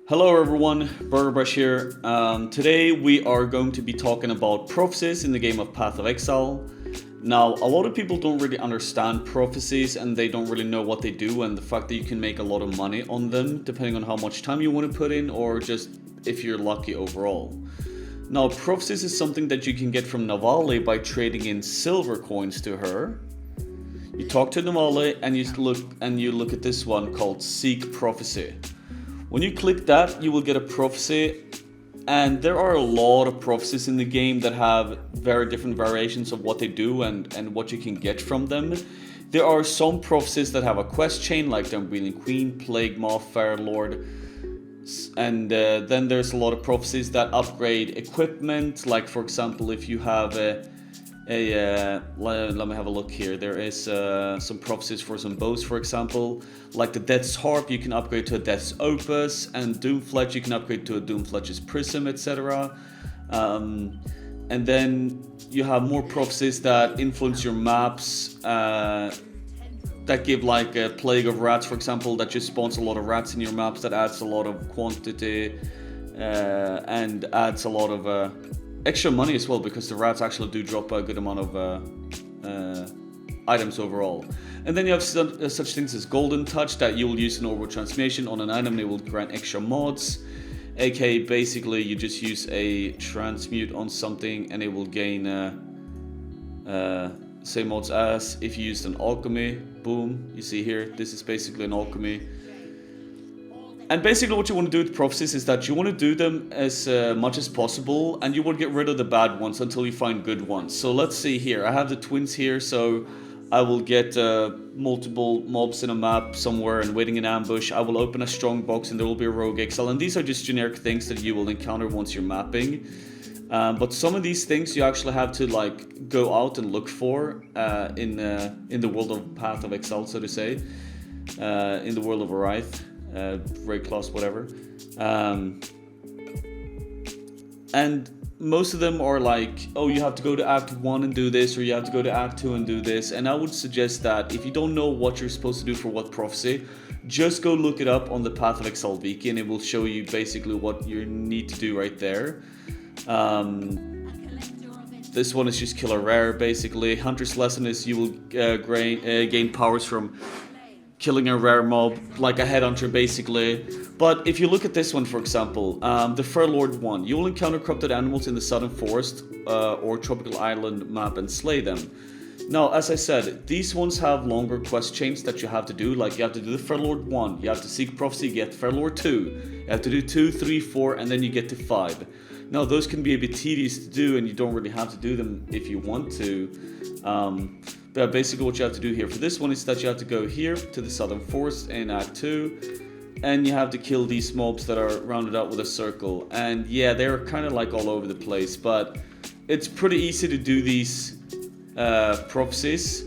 Hello everyone, Burgerbrush here. Today we are going to be talking about prophecies in the game of Path of Exile. Now, a lot of people don't really understand prophecies and they don't really know what they do, and the fact that you can make a lot of money on them depending on how much time you want to put in or just if you're lucky overall. Now, prophecies is something that you can get from Navali by trading in silver coins to her. You talk to Navali and you look at this one called Seek Prophecy. When you click that, you will get a prophecy, and there are a lot of prophecies in the game that have very different variations of what they do and what you can get from them. There are some prophecies that have a quest chain, like the Unbreathing Queen, Plague Moth, Fire Lord, and then there's a lot of prophecies that upgrade equipment, like for example, if you have let me have a look here. There is some prophecies for some bows, for example, like the Death's Harp you can upgrade to a Death's Opus, and Doomfletch you can upgrade to a Doomfletch's Prism, etc. And then you have more prophecies that influence your maps, that give like a Plague of Rats, for example, that just spawns a lot of rats in your maps, that adds a lot of quantity and adds a lot of extra money as well, because the rats actually do drop a good amount of items overall. And then you have such things as Golden Touch that you will use in orbital transformation on an item, and it will grant extra mods. aka basically you just use a transmute on something and it will gain same mods as if you used an alchemy. Boom, you see here, this is basically an alchemy. And basically what you want to do with prophecies is that you want to do them as much as possible, and you want to get rid of the bad ones until you find good ones. So let's see here, I have the twins here, so I will get multiple mobs in a map somewhere and waiting in ambush. I will open a strong box and there will be a rogue exile, and these are just generic things that you will encounter once you're mapping. But some of these things you actually have to like go out and look for in the world of Path of Exile, so to say, in the world of Aryth. Ray Claws, whatever. And most of them are like, oh, you have to go to Act 1 and do this, or you have to go to Act 2 and do this. And I would suggest that if you don't know what you're supposed to do for what prophecy, just go look it up on the Path of Exile wiki, and it will show you basically what you need to do right there. This one is just kill a rare, basically. Hunter's Lesson is you will gain powers from killing a rare mob, like a headhunter basically. But if you look at this one, for example, the Fair Lord one, you will encounter corrupted animals in the Southern Forest or Tropical Island map and slay them. Now, as I said, these ones have longer quest chains that you have to do, like you have to do the Fair Lord 1, you have to seek prophecy, you get Fair Lord 2, you have to do 2, 3, 4, and then you get to 5. Now, those can be a bit tedious to do, and you don't really have to do them if you want to. But basically what you have to do here for this one is that you have to go here to the Southern Forest in Act 2, and you have to kill these mobs that are rounded out with a circle. And yeah, they're kind of like all over the place, but it's pretty easy to do these prophecies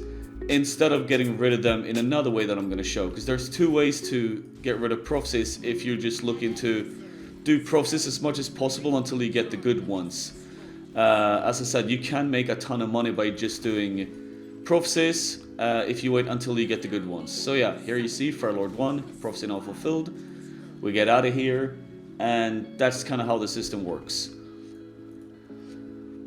instead of getting rid of them in another way that I'm going to show, because there's two ways to get rid of prophecies if you're just looking to do prophecies as much as possible until you get the good ones. As I said, you can make a ton of money by just doing prophecies if you wait until you get the good ones. So yeah, here you see Fair Lord 1, prophecy now fulfilled. We get out of here, and that's kind of how the system works.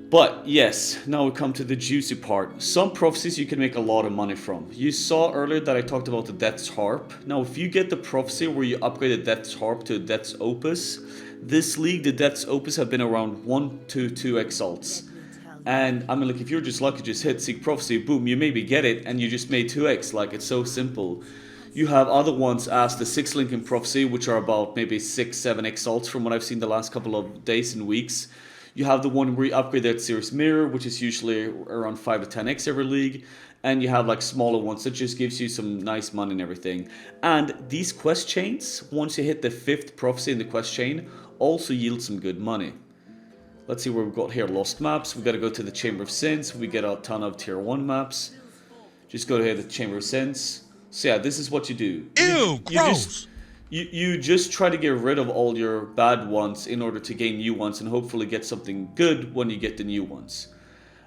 But yes, now we come to the juicy part. Some prophecies you can make a lot of money from. You saw earlier that I talked about the Death's Harp. Now if you get the prophecy where you upgrade the Death's Harp to a Death's Opus, this league the Death's Opus have been around 1 to 2 exalts. And I mean, like, if you're just lucky, just hit Seek Prophecy, boom, you maybe get it, and you just made 2x. Like, it's so simple. You have other ones as the 6 Link in Prophecy, which are about maybe 6, 7 exalts from what I've seen the last couple of days and weeks. You have the one where you upgrade that Series Mirror, which is usually around 5 to 10x every league. And you have like smaller ones that just gives you some nice money and everything. And these quest chains, once you hit the 5th prophecy in the quest chain, also yield some good money. Let's see where we've got here. Lost maps. We got to go to the Chamber of Sins. We get a ton of tier 1 maps. Just go to here, the Chamber of Sins. So yeah, this is what you do. Ew, gross! You just try to get rid of all your bad ones in order to gain new ones and hopefully get something good when you get the new ones.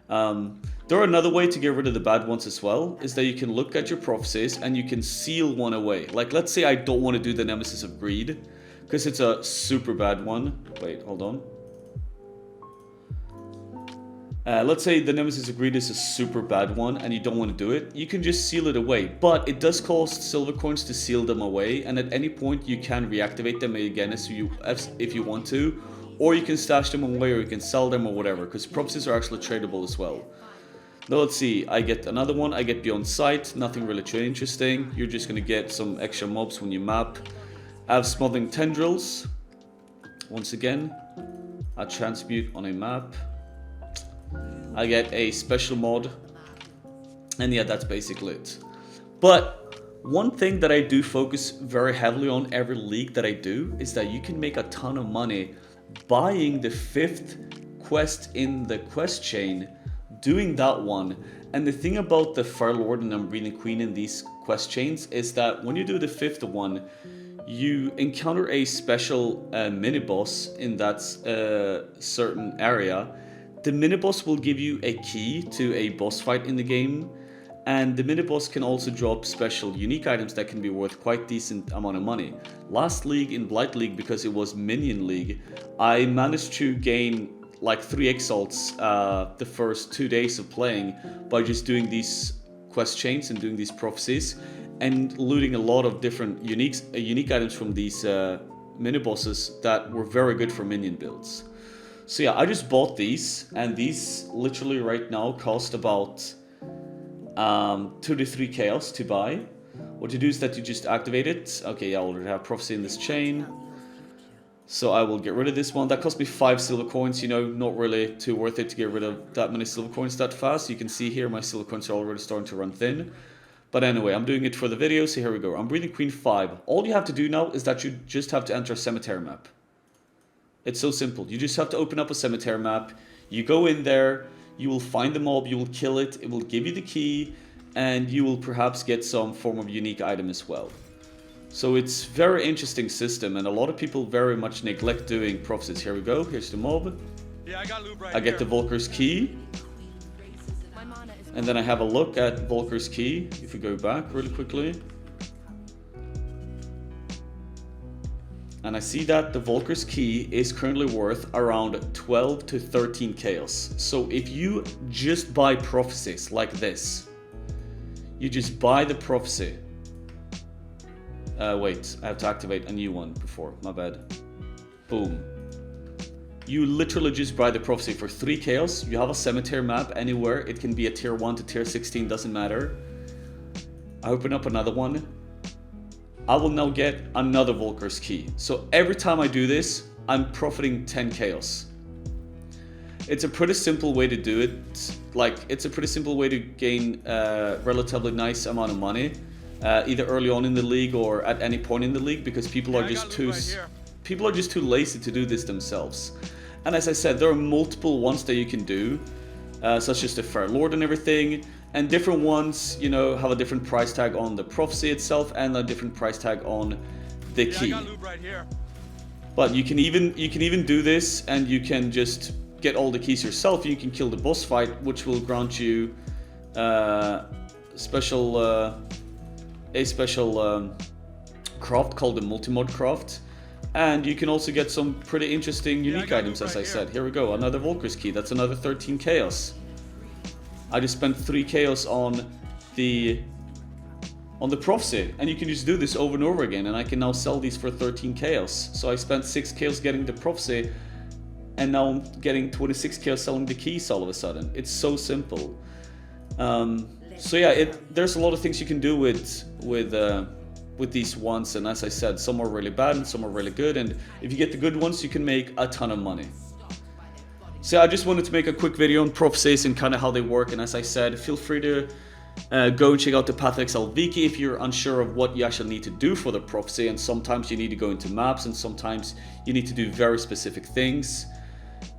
There are another way to get rid of the bad ones as well, is that you can look at your prophecies and you can seal one away. Like, let's say I don't want to do the Nemesis of Greed, because it's a super bad one. Wait, hold on. Let's say the Nemesis of Greed is a super bad one and you don't want to do it. You can just seal it away, but it does cost silver coins to seal them away, and at any point you can reactivate them again if you want to, or you can stash them away, or you can sell them or whatever, because prophecies are actually tradable as well. Now let's see, I get another one, I get Beyond Sight, nothing really too interesting. You're just going to get some extra mobs when you map. I have Smothering Tendrils, once again, a transmute on a map. I get a special mod, and yeah, that's basically it. But one thing that I do focus very heavily on every league that I do is that you can make a ton of money buying the 5th quest in the quest chain, doing that one. And the thing about the Fire Lord and Unbreathing Queen in these quest chains is that when you do the 5th one, you encounter a special mini-boss in that certain area. The mini-boss will give you a key to a boss fight in the game, and the mini-boss can also drop special unique items that can be worth quite decent amount of money. Last league in Blight League, because it was Minion League, I managed to gain like 3 exalts the first 2 days of playing by just doing these quest chains and doing these prophecies and looting a lot of different unique items from these mini-bosses that were very good for minion builds. So yeah, I just bought these, and these literally right now cost about 2 to 3 chaos to buy. What you do is that you just activate it. Okay, I already have prophecy in this chain, so I will get rid of this one. That cost me 5 silver coins, you know, not really too worth it to get rid of that many silver coins that fast. You can see here my silver coins are already starting to run thin. But anyway, I'm doing it for the video, so here we go. I'm Unbreathing Queen 5. All you have to do now is that you just have to enter a cemetery map. It's so simple. You just have to open up a cemetery map. You go in there, you will find the mob, you will kill it, it will give you the key, and you will perhaps get some form of unique item as well. So it's very interesting system, and a lot of people very much neglect doing prophecies. Here we go, here's the mob. Yeah, I got loot right I get the Volker's key. And then I have a look at Volker's key, if we go back really quickly. And I see that the Volker's key is currently worth around 12 to 13 chaos. So if you just buy prophecies like this, you just buy the prophecy. Wait, I have to activate a new one before, my bad. Boom. You literally just buy the prophecy for 3 chaos. You have a cemetery map anywhere. It can be a tier 1 to tier 16, doesn't matter. I open up another one. I will now get another Volker's key. So every time I do this, I'm profiting 10 chaos. It's a pretty simple way to do it. Like, it's a pretty simple way to gain a relatively nice amount of money, either early on in the league or at any point in the league, because people are just too lazy to do this themselves. And as I said, there are multiple ones that you can do, such as the Fair Lord and everything. And different ones, you know, have a different price tag on the prophecy itself and a different price tag on the key. Yeah, I got loot right here. But you can even do this, and you can just get all the keys yourself. You can kill the boss fight, which will grant you a special craft called the multi-mod craft. And you can also get some pretty interesting unique items, as I said. Here we go, another Volker's key. That's another 13 chaos. I just spent 3 chaos on the prophecy, and you can just do this over and over again, and I can now sell these for 13 chaos. So I spent 6 chaos getting the prophecy, and now I'm getting 26 chaos selling the keys all of a sudden. It's so simple. So yeah, there's a lot of things you can do with these ones, and as I said, some are really bad and some are really good, and if you get the good ones, you can make a ton of money. So I just wanted to make a quick video on prophecies and kind of how they work, and as I said, feel free to go and check out the Path XL Wiki if you're unsure of what you actually need to do for the prophecy, and sometimes you need to go into maps, and sometimes you need to do very specific things,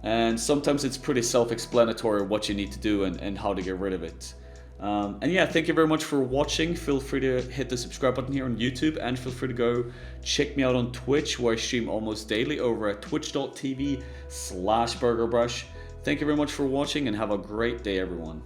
and sometimes it's pretty self-explanatory what you need to do and how to get rid of it. And yeah, thank you very much for watching. Feel free to hit the subscribe button here on YouTube, and feel free to go check me out on Twitch, where I stream almost daily over at twitch.tv/burgerbrush. Thank you very much for watching, and have a great day, everyone.